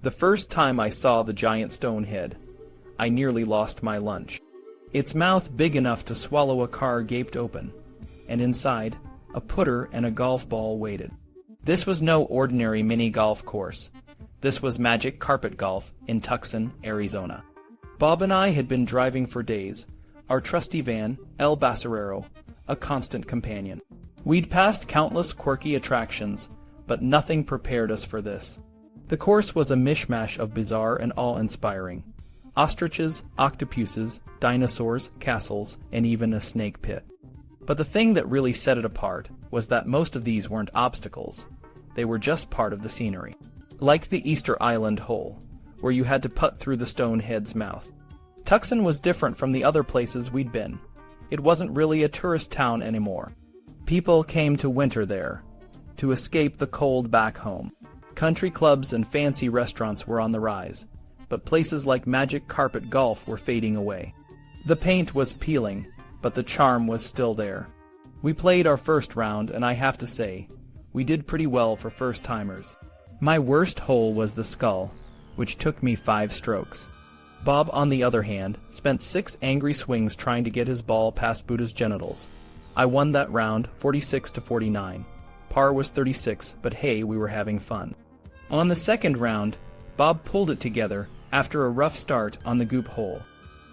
The first time I saw the giant stone head, I nearly lost my lunch. Its mouth big enough to swallow a car gaped open, and inside, a putter and a golf ball waited. This was no ordinary mini golf course. This was magic carpet golf in Tucson, Arizona. Bob and I had been driving for days, our trusty van, El Basurero, a constant companion. We'd passed countless quirky attractions, but nothing prepared us for this. The course was a mishmash of bizarre and awe-inspiring. Ostriches, octopuses, dinosaurs, castles, and even a snake pit. But the thing that really set it apart was that most of these weren't obstacles. They were just part of the scenery. Like the Easter Island hole, where you had to putt through the stone head's mouth. Tucson was different from the other places we'd been. It wasn't really a tourist town anymore. People came to winter there, to escape the cold back home. Country clubs and fancy restaurants were on the rise, but places like magic carpet golf were fading away. The paint was peeling, but the charm was still there. We played our first round, and I have to say, we did pretty well for first-timers. My worst hole was the skull, which took me 5 strokes. Bob, on the other hand, spent 6 angry swings trying to get his ball past Buddha's genitals. I won that round 46-49. Par was 36, but hey, we were having fun. On the second round, Bob pulled it together after a rough start on the goop hole.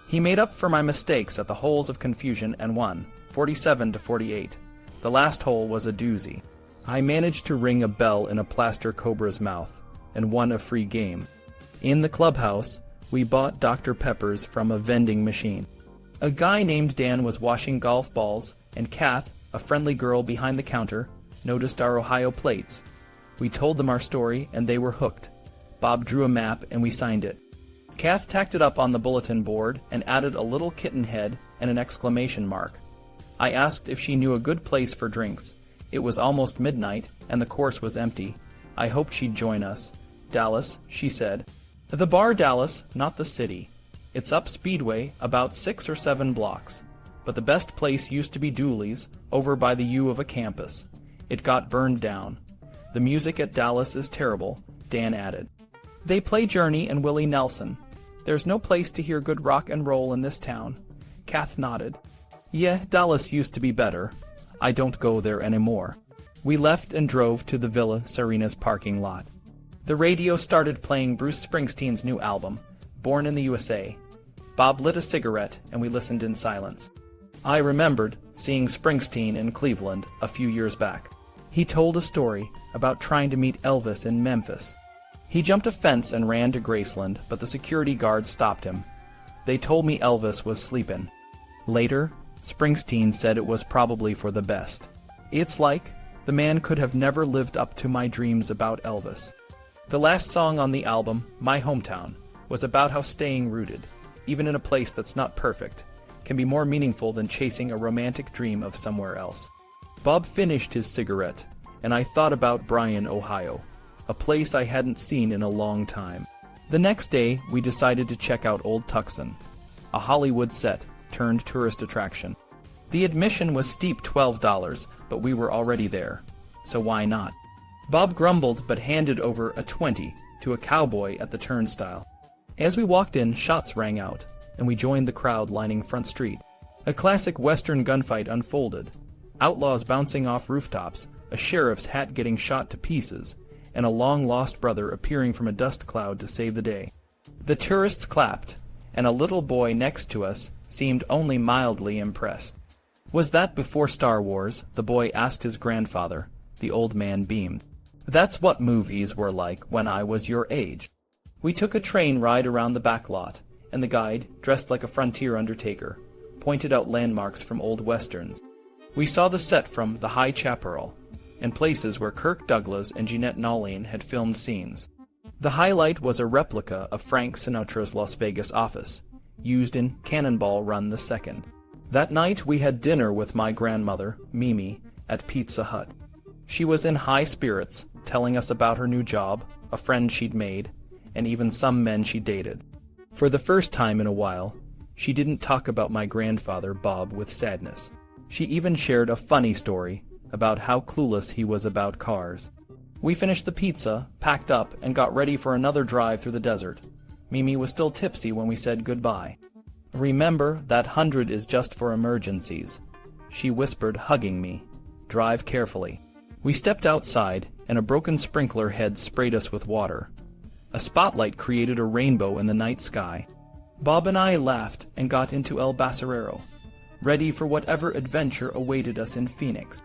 He made up for my mistakes at the holes of confusion and won, 47-48. The last hole was a doozy. I managed to ring a bell in a plaster cobra's mouth, and won a free game. In the clubhouse, we bought Dr. Peppers from a vending machine. A guy named Dan was washing golf balls, and Kath, a friendly girl behind the counter, noticed our Ohio plates. We told them our story, and they were hooked. Bob drew a map, and we signed it. Kath tacked it up on the bulletin board and added a little kitten head and an exclamation mark. I asked if she knew a good place for drinks. It was almost midnight, and the course was empty. I hoped she'd join us. Dallas, she said. The bar Dallas, not the city. It's up Speedway, about 6 or 7 blocks. But the best place used to be Dooley's, over by the U of a campus. It got burned down. The music at Dallas is terrible, Dan added. They play Journey and Willie Nelson. There's no place to hear good rock and roll in this town. Kath nodded. Yeah, Dallas used to be better. I don't go there anymore. We left and drove to the Villa Serena's parking lot. The radio started playing Bruce Springsteen's new album, Born in the USA. Bob lit a cigarette, and we listened in silence. I remembered seeing Springsteen in Cleveland a few years back. He told a story about trying to meet Elvis in Memphis. He jumped a fence and ran to Graceland, but the security guards stopped him. They told me Elvis was sleeping. Later, Springsteen said it was probably for the best. It's like the man could have never lived up to my dreams about Elvis. The last song on the album, My Hometown, was about how staying rooted, even in a place that's not perfect, can be more meaningful than chasing a romantic dream of somewhere else. Bob finished his cigarette, and I thought about Bryan, Ohio, a place I hadn't seen in a long time. The next day, we decided to check out Old Tucson, a Hollywood set turned tourist attraction. The admission was steep $12, but we were already there, so why not? Bob grumbled but handed over a 20 to a cowboy at the turnstile. As we walked in, shots rang out, and we joined the crowd lining Front Street. A classic Western gunfight unfolded. Outlaws bouncing off rooftops, a sheriff's hat getting shot to pieces, and a long-lost brother appearing from a dust cloud to save the day. The tourists clapped, and a little boy next to us seemed only mildly impressed. Was that before Star Wars? The boy asked his grandfather. The old man beamed. That's what movies were like when I was your age. We took a train ride around the back lot, and the guide, dressed like a frontier undertaker, pointed out landmarks from old westerns. We saw the set from The High Chaparral, and places where Kirk Douglas and Jeanette Nolan had filmed scenes. The highlight was a replica of Frank Sinatra's Las Vegas office, used in Cannonball Run the Second. That night we had dinner with my grandmother, Mimi, at Pizza Hut. She was in high spirits, telling us about her new job, a friend she'd made, and even some men she dated. For the first time in a while, she didn't talk about my grandfather, Bob, with sadness. She even shared a funny story about how clueless he was about cars. We finished the pizza, packed up, and got ready for another drive through the desert. Mimi was still tipsy when we said goodbye. "Remember, that 100 is just for emergencies," she whispered, hugging me. "Drive carefully." We stepped outside, and a broken sprinkler head sprayed us with water. A spotlight created a rainbow in the night sky. Bob and I laughed and got into El Basurero, ready for whatever adventure awaited us in Phoenix.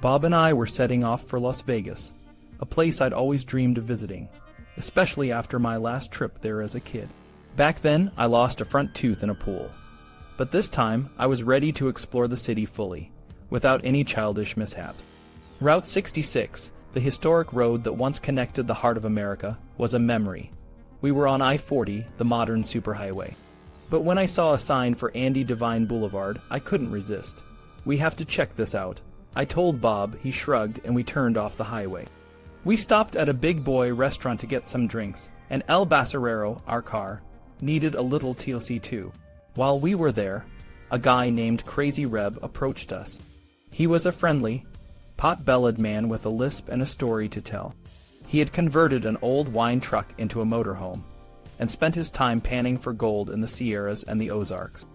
Bob and I were setting off for Las Vegas, a place I'd always dreamed of visiting, especially after my last trip there as a kid. Back then, I lost a front tooth in a pool. But this time, I was ready to explore the city fully, without any childish mishaps. Route 66, the historic road that once connected the heart of America, was a memory. We were on I-40, the modern superhighway. But when I saw a sign for Andy Devine Boulevard, I couldn't resist. "We have to check this out," I told Bob. He shrugged, and we turned off the highway. We stopped at a big boy restaurant to get some drinks, and El Basurero, our car, needed a little TLC too. While we were there, a guy named Crazy Reb approached us. He was a friendly, pot-bellied man with a lisp and a story to tell. He had converted an old wine truck into a motorhome, and spent his time panning for gold in the Sierras and the Ozarks.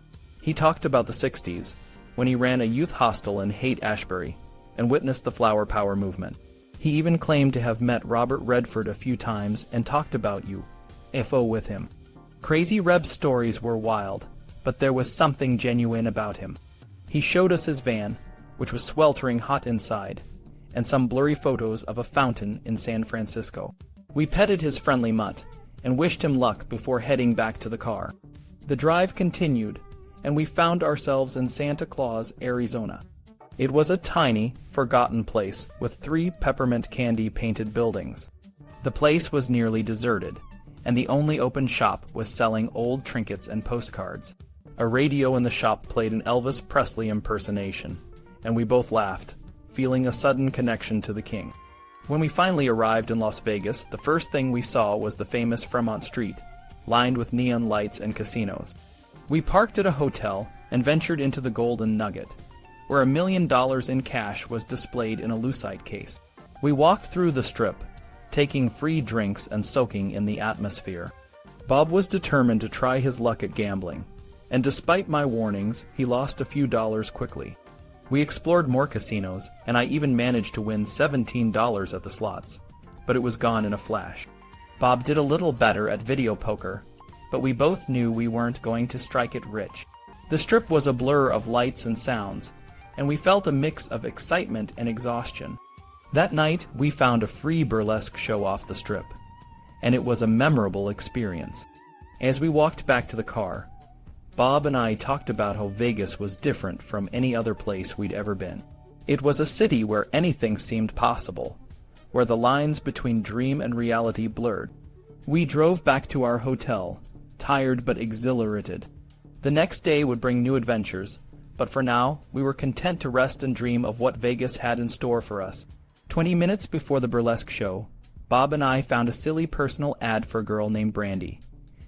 He talked about the 60s, when he ran a youth hostel in Haight-Ashbury, and witnessed the Flower Power movement. He even claimed to have met Robert Redford a few times and talked about UFO with him. Crazy Reb's stories were wild, but there was something genuine about him. He showed us his van, which was sweltering hot inside, and some blurry photos of a fountain in San Francisco. We petted his friendly mutt, and wished him luck before heading back to the car. The drive continued, and we found ourselves in Santa Claus, Arizona. It was a tiny, forgotten place with 3 peppermint candy-painted buildings. The place was nearly deserted, and the only open shop was selling old trinkets and postcards. A radio in the shop played an Elvis Presley impersonation, and we both laughed, feeling a sudden connection to the king. When we finally arrived in Las Vegas, the first thing we saw was the famous Fremont Street, lined with neon lights and casinos. We parked at a hotel and ventured into the Golden Nugget, where $1 million in cash was displayed in a lucite case. We walked through the strip, taking free drinks and soaking in the atmosphere. Bob was determined to try his luck at gambling, and despite my warnings, he lost a few dollars quickly. We explored more casinos, and I even managed to win $17 at the slots, but it was gone in a flash. Bob did a little better at video poker, but we both knew we weren't going to strike it rich. The strip was a blur of lights and sounds, and we felt a mix of excitement and exhaustion. That night, we found a free burlesque show off the strip, and it was a memorable experience. As we walked back to the car, Bob and I talked about how Vegas was different from any other place we'd ever been. It was a city where anything seemed possible, where the lines between dream and reality blurred. We drove back to our hotel, tired but exhilarated. The next day would bring new adventures, but for now, we were content to rest and dream of what Vegas had in store for us. 20 minutes before the burlesque show, Bob and I found a silly personal ad for a girl named Brandy.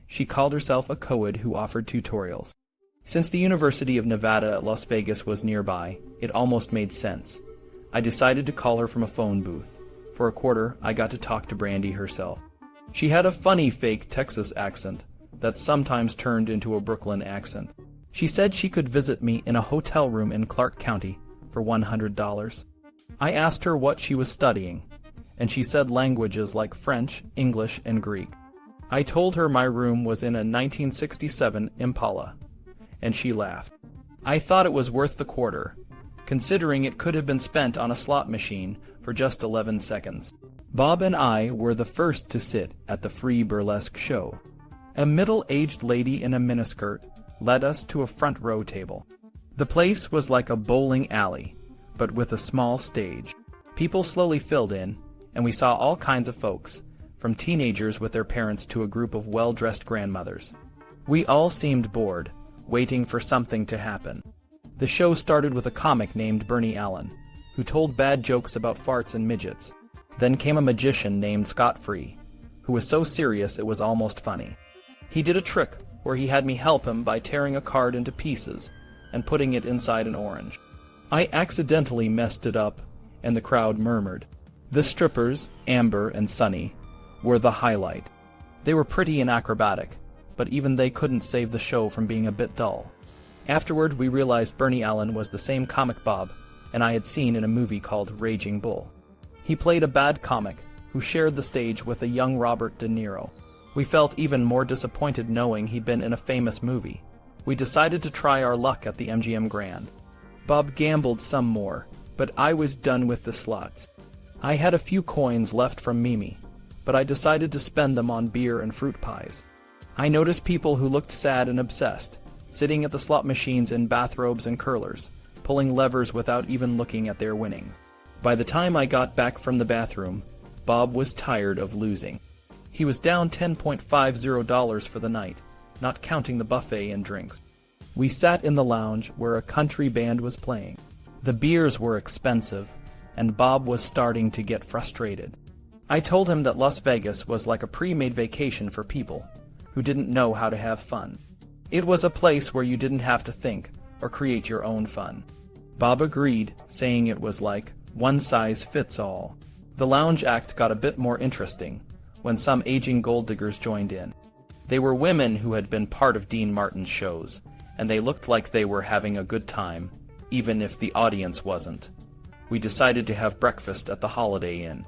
She called herself a co-ed who offered tutorials. Since the University of Nevada at Las Vegas was nearby, it almost made sense. I decided to call her from a phone booth. For a quarter, I got to talk to Brandy herself. She had a funny fake Texas accent that sometimes turned into a Brooklyn accent. She said she could visit me in a hotel room in Clark County for $100. I asked her what she was studying, and she said languages like French, English, and Greek. I told her my room was in a 1967 Impala, and she laughed. I thought it was worth the quarter, considering it could have been spent on a slot machine for just 11 seconds. Bob and I were the first to sit at the free burlesque show. A middle-aged lady in a miniskirt led us to a front row table. The place was like a bowling alley, but with a small stage. People slowly filled in, and we saw all kinds of folks, from teenagers with their parents to a group of well-dressed grandmothers. We all seemed bored, waiting for something to happen. The show started with a comic named Bernie Allen, who told bad jokes about farts and midgets. Then came a magician named Scott Free, who was so serious it was almost funny. He did a trick where he had me help him by tearing a card into pieces and putting it inside an orange. I accidentally messed it up, and the crowd murmured. The strippers, Amber and Sunny, were the highlight. They were pretty and acrobatic, but even they couldn't save the show from being a bit dull. Afterward, we realized Bernie Allen was the same comic Bob and I had seen in a movie called Raging Bull. He played a bad comic who shared the stage with a young Robert De Niro. We felt even more disappointed knowing he'd been in a famous movie. We decided to try our luck at the MGM Grand. Bob gambled some more, but I was done with the slots. I had a few coins left from Mimi, but I decided to spend them on beer and fruit pies. I noticed people who looked sad and obsessed, sitting at the slot machines in bathrobes and curlers, pulling levers without even looking at their winnings. By the time I got back from the bathroom, Bob was tired of losing. He was down $10.50 for the night, not counting the buffet and drinks. We sat in the lounge where a country band was playing. The beers were expensive, and Bob was starting to get frustrated. I told him that Las Vegas was like a pre-made vacation for people who didn't know how to have fun. It was a place where you didn't have to think or create your own fun. Bob agreed, saying it was like one size fits all. The lounge act got a bit more interesting when some aging gold diggers joined in. They were women who had been part of Dean Martin's shows, and they looked like they were having a good time, even if the audience wasn't. We decided to have breakfast at the Holiday Inn.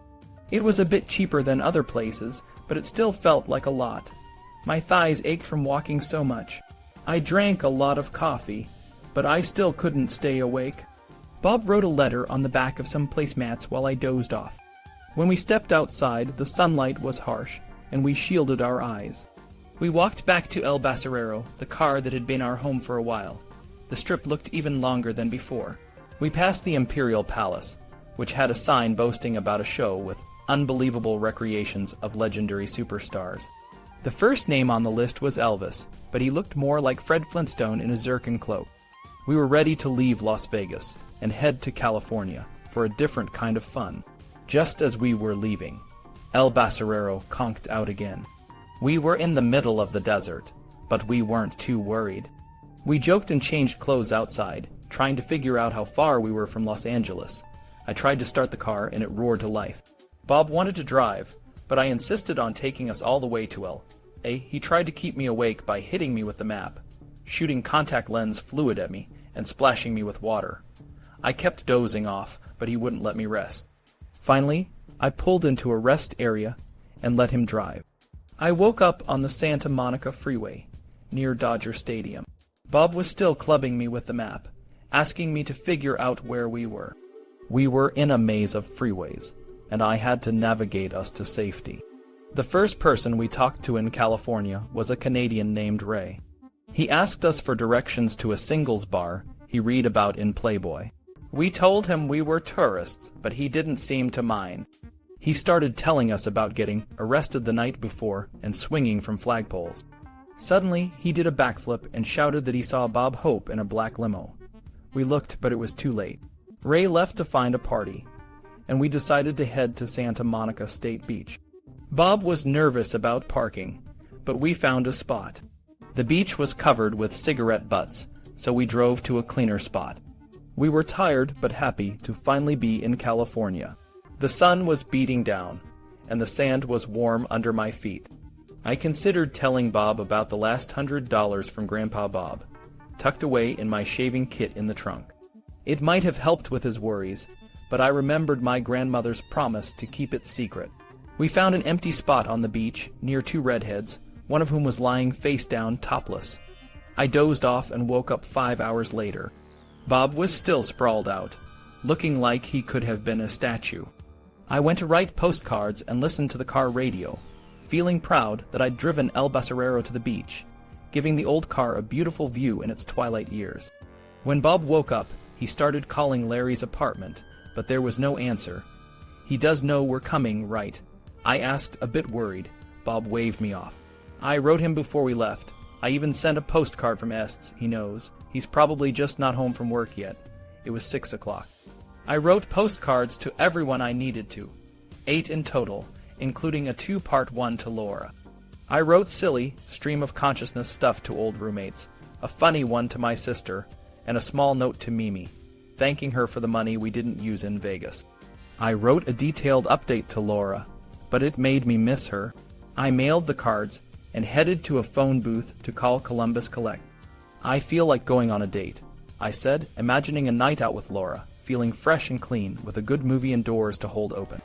It was a bit cheaper than other places, but it still felt like a lot. My thighs ached from walking so much. I drank a lot of coffee, but I still couldn't stay awake. Bob wrote a letter on the back of some placemats while I dozed off. When we stepped outside, the sunlight was harsh, and we shielded our eyes. We walked back to El Basurero, the car that had been our home for a while. The strip looked even longer than before. We passed the Imperial Palace, which had a sign boasting about a show with unbelievable recreations of legendary superstars. The first name on the list was Elvis, but he looked more like Fred Flintstone in a Zircon cloak. We were ready to leave Las Vegas and head to California for a different kind of fun. Just as we were leaving, El Basurero conked out again. We were in the middle of the desert, but we weren't too worried. We joked and changed clothes outside, trying to figure out how far we were from Los Angeles. I tried to start the car and it roared to life. Bob wanted to drive, but I insisted on taking us all the way to L.A. He tried to keep me awake by hitting me with the map, shooting contact lens fluid at me, and splashing me with water. I kept dozing off, but he wouldn't let me rest. Finally, I pulled into a rest area and let him drive. I woke up on the Santa Monica Freeway, near Dodger Stadium. Bob was still clubbing me with the map, asking me to figure out where we were. We were in a maze of freeways, and I had to navigate us to safety. The first person we talked to in California was a Canadian named Ray. He asked us for directions to a singles bar he read about in Playboy. We told him we were tourists, but he didn't seem to mind. He started telling us about getting arrested the night before and swinging from flagpoles. Suddenly, he did a backflip and shouted that he saw Bob Hope in a black limo. We looked, but it was too late. Ray left to find a party, and we decided to head to Santa Monica State Beach. Bob was nervous about parking, but we found a spot. The beach was covered with cigarette butts, so we drove to a cleaner spot. We were tired but happy to finally be in California. The sun was beating down, and the sand was warm under my feet. I considered telling Bob about the last $100 from Grandpa Bob, tucked away in my shaving kit in the trunk. It might have helped with his worries, but I remembered my grandmother's promise to keep it secret. We found an empty spot on the beach near two redheads, one of whom was lying face down topless. I dozed off and woke up 5 hours later. Bob was still sprawled out, looking like he could have been a statue. I went to write postcards and listen to the car radio, feeling proud that I'd driven El Basurero to the beach, giving the old car a beautiful view in its twilight years. When Bob woke up, he started calling Larry's apartment, but there was no answer. "He does know we're coming, right?" I asked, a bit worried. Bob waved me off. I wrote him before we left. I even sent a postcard from Estes. He knows. He's probably just not home from work yet. It was 6 o'clock. I wrote postcards to everyone I needed to. 8 in total, including a 2-part one to Laura. I wrote silly, stream-of-consciousness stuff to old roommates, a funny one to my sister, and a small note to Mimi, thanking her for the money we didn't use in Vegas. I wrote a detailed update to Laura, but it made me miss her. I mailed the cards and headed to a phone booth to call Columbus Collect. I feel like going on a date, I said, imagining a night out with Laura, feeling fresh and clean with a good movie indoors to hold open.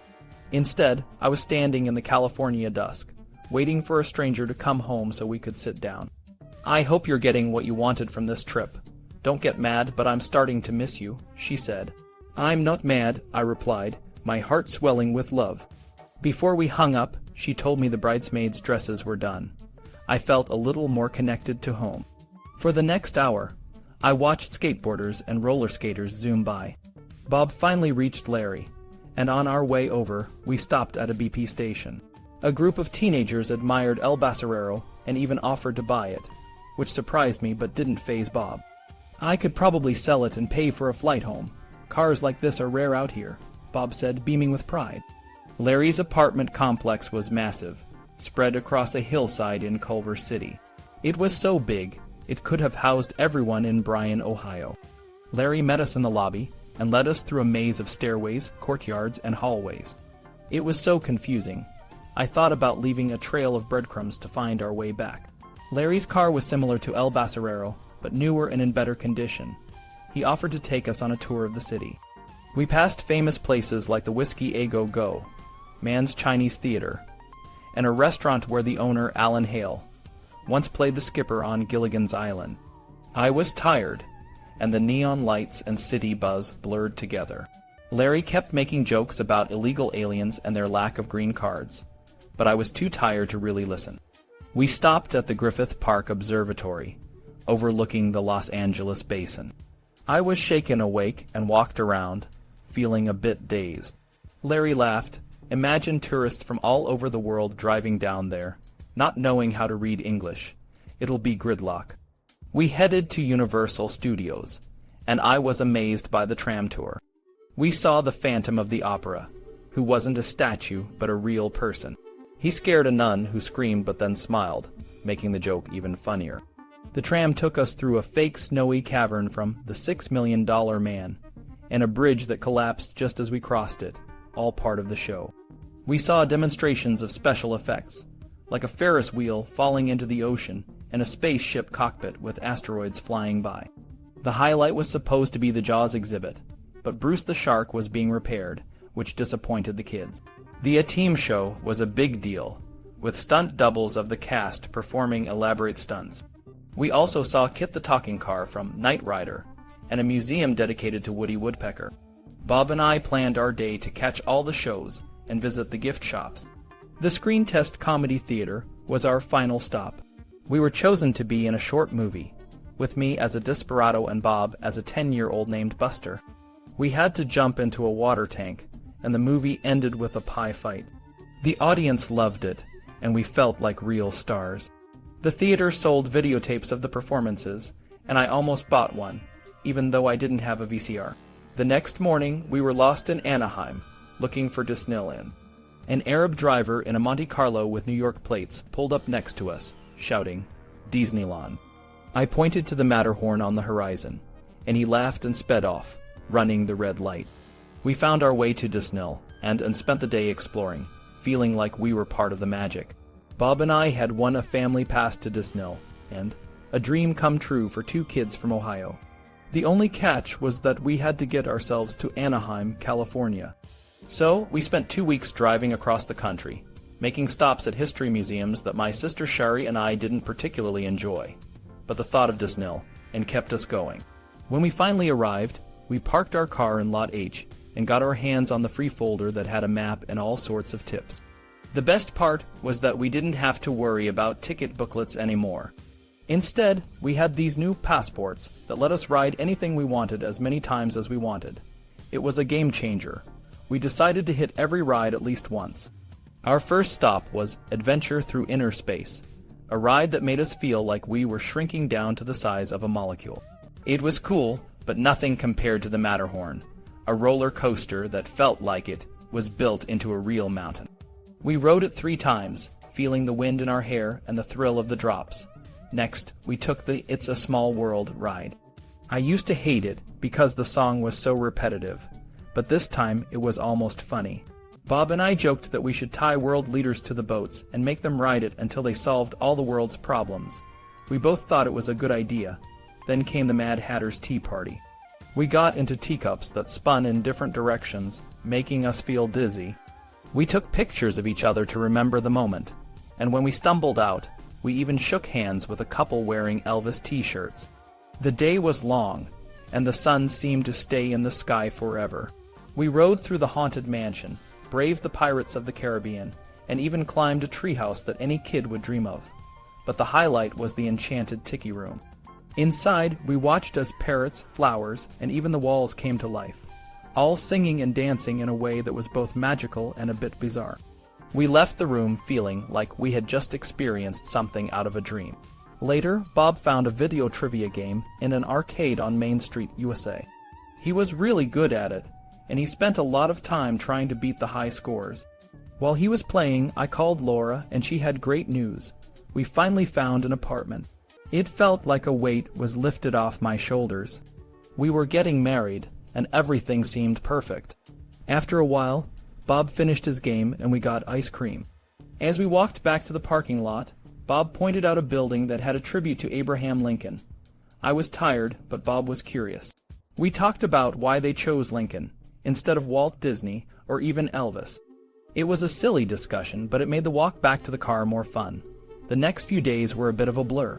Instead, I was standing in the California dusk, waiting for a stranger to come home so we could sit down. I hope you're getting what you wanted from this trip. Don't get mad, but I'm starting to miss you, she said. I'm not mad, I replied, my heart swelling with love. Before we hung up, she told me the bridesmaids' dresses were done. I felt a little more connected to home. For the next hour, I watched skateboarders and roller skaters zoom by. Bob finally reached Larry, and on our way over, we stopped at a BP station. A group of teenagers admired El Basurero and even offered to buy it, which surprised me but didn't faze Bob. I could probably sell it and pay for a flight home. Cars like this are rare out here, Bob said, beaming with pride. Larry's apartment complex was massive, spread across a hillside in Culver City. It was so big, it could have housed everyone in Bryan, Ohio. Larry met us in the lobby and led us through a maze of stairways, courtyards, and hallways. It was so confusing. I thought about leaving a trail of breadcrumbs to find our way back. Larry's car was similar to El Basurero, but newer and in better condition. He offered to take us on a tour of the city. We passed famous places like the Whiskey A Go Go, Man's Chinese Theater, and a restaurant where the owner, Alan Hale, once played the skipper on Gilligan's Island. I was tired, and the neon lights and city buzz blurred together. Larry kept making jokes about illegal aliens and their lack of green cards, but I was too tired to really listen. We stopped at the Griffith Park Observatory, overlooking the Los Angeles basin. I was shaken awake and walked around, feeling a bit dazed. Larry laughed. Imagine tourists from all over the world driving down there, not knowing how to read English. It'll be gridlock. We headed to Universal Studios, and I was amazed by the tram tour. We saw the Phantom of the Opera, who wasn't a statue but a real person. He scared a nun who screamed but then smiled, making the joke even funnier. The tram took us through a fake snowy cavern from The $6 Million Man, and a bridge that collapsed just as we crossed it, all part of the show. We saw demonstrations of special effects, like a Ferris wheel falling into the ocean and a spaceship cockpit with asteroids flying by. The highlight was supposed to be the Jaws exhibit, but Bruce the Shark was being repaired, which disappointed the kids. The A-Team show was a big deal, with stunt doubles of the cast performing elaborate stunts. We also saw Kit the Talking Car from Knight Rider, and a museum dedicated to Woody Woodpecker. Bob and I planned our day to catch all the shows and visit the gift shops. The Screen Test Comedy Theater was our final stop. We were chosen to be in a short movie, with me as a desperado and Bob as a 10-year-old named Buster. We had to jump into a water tank, and the movie ended with a pie fight. The audience loved it, and we felt like real stars. The theater sold videotapes of the performances, and I almost bought one, even though I didn't have a VCR. The next morning, we were lost in Anaheim, looking for Disneyland. An Arab driver in a Monte Carlo with New York plates pulled up next to us, shouting, "Disneyland." I pointed to the Matterhorn on the horizon, and he laughed and sped off, running the red light. We found our way to Disney and spent the day exploring, feeling like we were part of the magic. Bob and I had won a family pass to Disney, and a dream come true for 2 kids from Ohio. The only catch was that we had to get ourselves to Anaheim, California. So we spent 2 weeks driving across the country, making stops at history museums that my sister Shari and I didn't particularly enjoy, but the thought of Disney and kept us going. When we finally arrived, we parked our car in Lot H and got our hands on the free folder that had a map and all sorts of tips. The best part was that we didn't have to worry about ticket booklets anymore. Instead, we had these new passports that let us ride anything we wanted as many times as we wanted. It was a game changer. We decided to hit every ride at least once. Our first stop was Adventure Through Inner Space, a ride that made us feel like we were shrinking down to the size of a molecule. It was cool, but nothing compared to the Matterhorn, a roller coaster that felt like it was built into a real mountain. We rode it 3 times, feeling the wind in our hair and the thrill of the drops. Next, we took the It's a Small World ride. I used to hate it because the song was so repetitive, but this time it was almost funny. Bob and I joked that we should tie world leaders to the boats and make them ride it until they solved all the world's problems. We both thought it was a good idea. Then came the Mad Hatter's tea party. We got into teacups that spun in different directions, making us feel dizzy. We took pictures of each other to remember the moment, and when we stumbled out, we even shook hands with a couple wearing Elvis t-shirts. The day was long, and the sun seemed to stay in the sky forever. We rode through the haunted mansion, braved the pirates of the Caribbean, and even climbed a treehouse that any kid would dream of. But the highlight was the enchanted tiki room. Inside, we watched as parrots, flowers, and even the walls came to life, all singing and dancing in a way that was both magical and a bit bizarre. We left the room feeling like we had just experienced something out of a dream. Later, Bob found a video trivia game in an arcade on Main Street, USA. He was really good at it, and he spent a lot of time trying to beat the high scores. While he was playing, I called Laura, and she had great news. We finally found an apartment. It felt like a weight was lifted off my shoulders. We were getting married, and everything seemed perfect. After a while, Bob finished his game and we got ice cream. As we walked back to the parking lot, Bob pointed out a building that had a tribute to Abraham Lincoln. I was tired, but Bob was curious. We talked about why they chose Lincoln, instead of Walt Disney or even Elvis. It was a silly discussion, but it made the walk back to the car more fun. The next few days were a bit of a blur.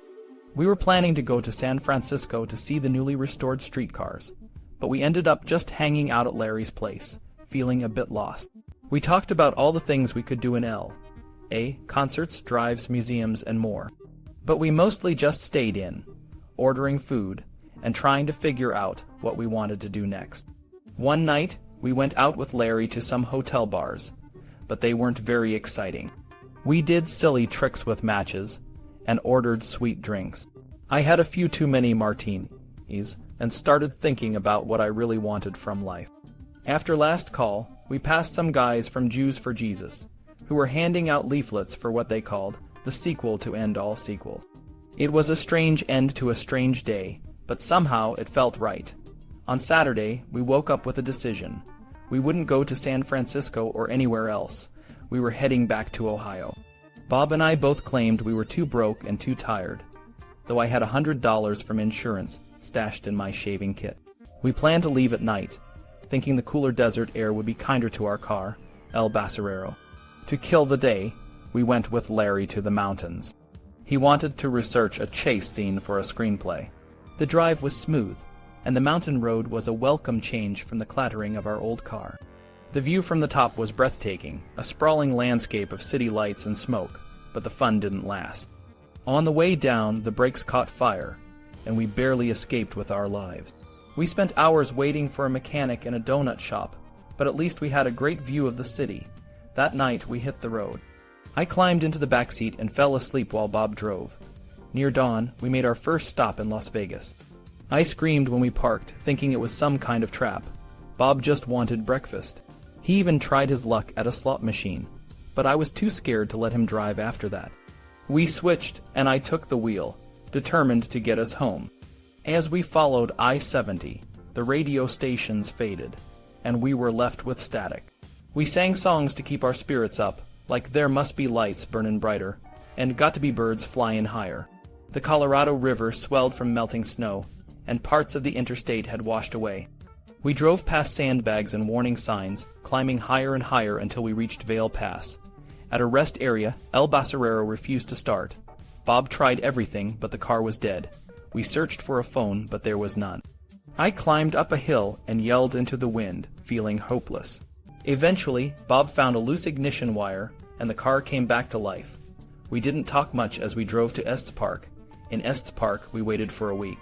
We were planning to go to San Francisco to see the newly restored streetcars, but we ended up just hanging out at Larry's place, feeling a bit lost. We talked about all the things we could do in L.A., concerts, drives, museums, and more. But we mostly just stayed in, ordering food, and trying to figure out what we wanted to do next. One night, we went out with Larry to some hotel bars, but they weren't very exciting. We did silly tricks with matches, and ordered sweet drinks. I had a few too many martinis, and started thinking about what I really wanted from life. After last call, we passed some guys from Jews for Jesus, who were handing out leaflets for what they called the sequel to end all sequels. It was a strange end to a strange day, but somehow it felt right. On Saturday, we woke up with a decision. We wouldn't go to San Francisco or anywhere else. We were heading back to Ohio. Bob and I both claimed we were too broke and too tired, though I had $100 from insurance stashed in my shaving kit. We planned to leave at night, thinking the cooler desert air would be kinder to our car, El Basurero. To kill the day, we went with Larry to the mountains. He wanted to research a chase scene for a screenplay. The drive was smooth, and the mountain road was a welcome change from the clattering of our old car. The view from the top was breathtaking, a sprawling landscape of city lights and smoke, but the fun didn't last. On the way down, the brakes caught fire, and we barely escaped with our lives. We spent hours waiting for a mechanic in a donut shop, but at least we had a great view of the city. That night, we hit the road. I climbed into the back seat and fell asleep while Bob drove. Near dawn, we made our first stop in Las Vegas. I screamed when we parked, thinking it was some kind of trap. Bob just wanted breakfast. He even tried his luck at a slot machine, but I was too scared to let him drive after that. We switched, and I took the wheel, determined to get us home. As we followed I-70, the radio stations faded, and we were left with static. We sang songs to keep our spirits up, like There Must Be Lights Burnin' Brighter, and Got to Be Birds Flyin' Higher. The Colorado River swelled from melting snow, and parts of the interstate had washed away. We drove past sandbags and warning signs, climbing higher and higher until we reached Vail Pass. At a rest area, El Basurero refused to start. Bob tried everything, but the car was dead. We searched for a phone, but there was none. I climbed up a hill and yelled into the wind, feeling hopeless. Eventually, Bob found a loose ignition wire, and the car came back to life. We didn't talk much as we drove to Estes Park. In Estes Park, we waited for a week.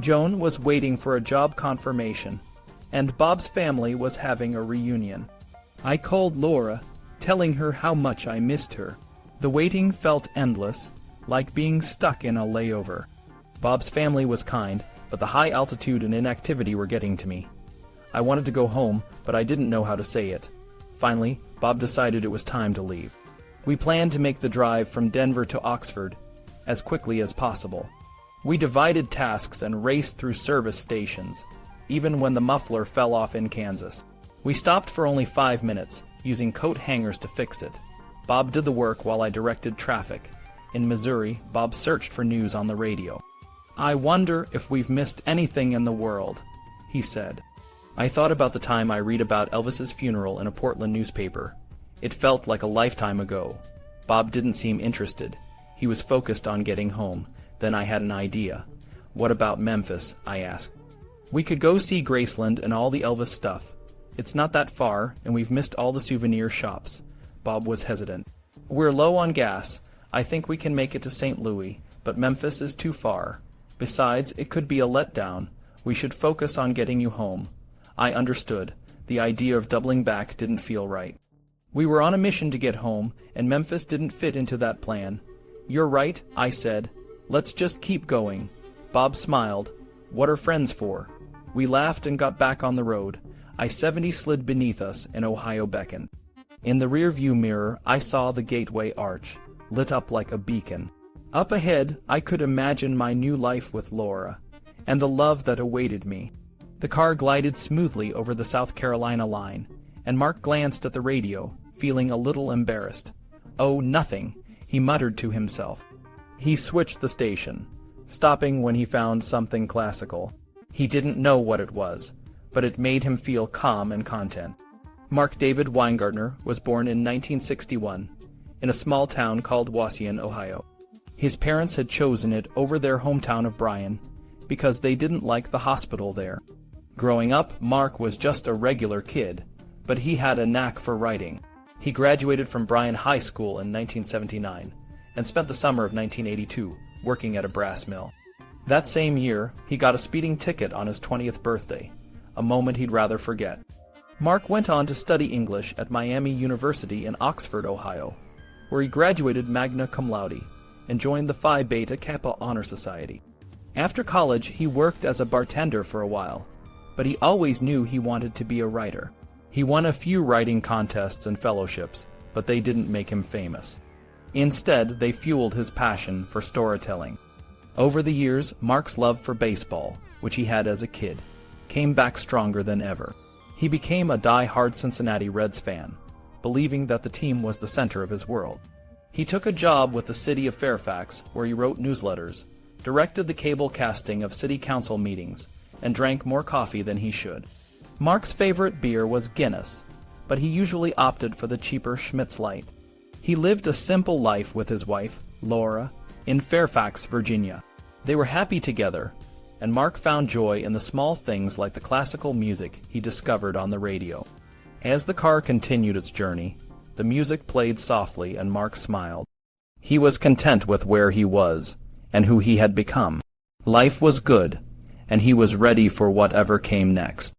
Joan was waiting for a job confirmation, and Bob's family was having a reunion. I called Laura, telling her how much I missed her. The waiting felt endless, like being stuck in a layover. Bob's family was kind, but the high altitude and inactivity were getting to me. I wanted to go home, but I didn't know how to say it. Finally, Bob decided it was time to leave. We planned to make the drive from Denver to Oxford as quickly as possible. We divided tasks and raced through service stations, even when the muffler fell off in Kansas. We stopped for only 5 minutes, using coat hangers to fix it. Bob did the work while I directed traffic. In Missouri, Bob searched for news on the radio. "I wonder if we've missed anything in the world," he said. I thought about the time I read about Elvis's funeral in a Portland newspaper. It felt like a lifetime ago. Bob didn't seem interested. He was focused on getting home. Then I had an idea. "What about Memphis?" I asked. "We could go see Graceland and all the Elvis stuff. It's not that far, and we've missed all the souvenir shops." Bob was hesitant. "We're low on gas. I think we can make it to St. Louis, but Memphis is too far. Besides, it could be a letdown. We should focus on getting you home." I understood. The idea of doubling back didn't feel right. We were on a mission to get home, and Memphis didn't fit into that plan. "You're right," I said. "Let's just keep going." Bob smiled. "What are friends for?" We laughed and got back on the road. I-70 slid beneath us, and Ohio beckoned. In the rear-view mirror, I saw the Gateway Arch, lit up like a beacon. Up ahead, I could imagine my new life with Laura, and the love that awaited me. The car glided smoothly over the South Carolina line, and Mark glanced at the radio, feeling a little embarrassed. "Oh, nothing," he muttered to himself. He switched the station, stopping when he found something classical. He didn't know what it was, but it made him feel calm and content. Mark David Weingartner was born in 1961 in a small town called Wauseon, Ohio. His parents had chosen it over their hometown of Bryan because they didn't like the hospital there. Growing up, Mark was just a regular kid, but he had a knack for writing. He graduated from Bryan High School in 1979 and spent the summer of 1982 working at a brass mill. That same year, he got a speeding ticket on his 20th birthday, a moment he'd rather forget. Mark went on to study English at Miami University in Oxford, Ohio, where he graduated magna cum laude and joined the Phi Beta Kappa Honor Society. After college, he worked as a bartender for a while, but he always knew he wanted to be a writer. He won a few writing contests and fellowships, but they didn't make him famous. Instead, they fueled his passion for storytelling. Over the years, Mark's love for baseball, which he had as a kid, came back stronger than ever. He became a die-hard Cincinnati Reds fan, believing that the team was the center of his world. He took a job with the city of Fairfax, where he wrote newsletters, directed the cable casting of city council meetings, and drank more coffee than he should. Mark's favorite beer was Guinness, but he usually opted for the cheaper Schmitz Light. He lived a simple life with his wife, Laura, in Fairfax, Virginia. They were happy together, and Mark found joy in the small things like the classical music he discovered on the radio. As the car continued its journey, the music played softly and Mark smiled. He was content with where he was and who he had become. Life was good, and he was ready for whatever came next.